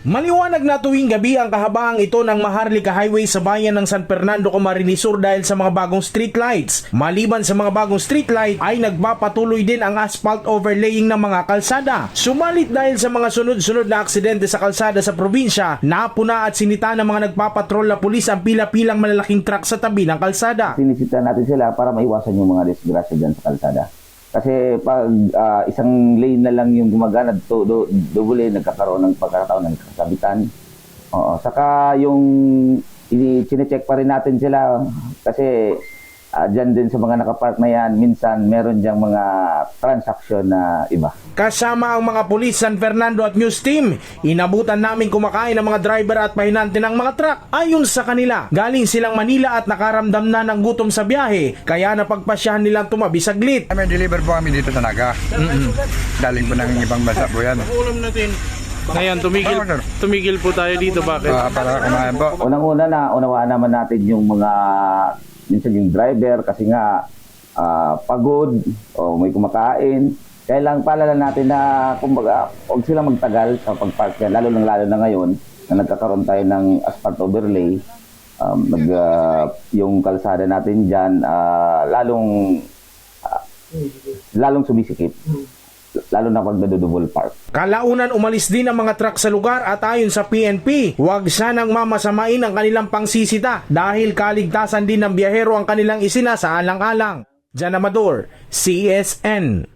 Maliwanag na tuwing gabi ang kahabaang ito ng Maharlika Highway sa bayan ng San Fernando, Camarines Sur dahil sa mga bagong street lights. Maliban sa mga bagong street light ay nagpapatuloy din ang asphalt overlaying ng mga kalsada. Sumalit dahil sa mga sunod-sunod na aksidente sa kalsada sa probinsya, napuna at sinita ng mga nagpapatrol na pulis ang pila-pilang malalaking truck sa tabi ng kalsada. Sinisita natin sila para maiwasan yung mga disgrasya dyan sa kalsada. Kasi pag isang lane na lang yung gumagana, double lane, nagkakaroon ng pagkakataon ng kasabitan. Oo. Saka yung chinecheck pa rin natin sila kasi dyan din sa mga nakapark na yan, minsan meron dyang mga transaksyon na iba. Kasama ang mga pulis San Fernando at News Team, inabutan namin kumakain ang mga driver at pahinante ng mga truck. Ayon sa kanila, galing silang Manila at nakaramdam na ng gutom sa biyahe, kaya napagpasyahan nilang tumabi saglit. May deliver po kami dito sa Naga. Daling po ng ibang bansa po yan. Ulam natin. Ngayon, tumigil po tayo dito. Bakit? Para kumain po. Unang-una na, unawaan naman natin yung mga, minsan yung driver kasi nga pagod o may kumakain. Kaya lang paalala natin na kumbaga, huwag silang magtagal sa pagpark yan, lalo na ngayon na nagkakaroon tayo ng asphalt overlay. Yung kalsada natin dyan lalong sumisikip, lalo na pag nadudubol park. Kalaunan umalis din ang mga truck sa lugar at ayon sa PNP, huwag sanang mamasamain ang kanilang pangsisita dahil kaligtasan din ng biyahero ang kanilang isinasaalang-alang. Jan Amador, CSN.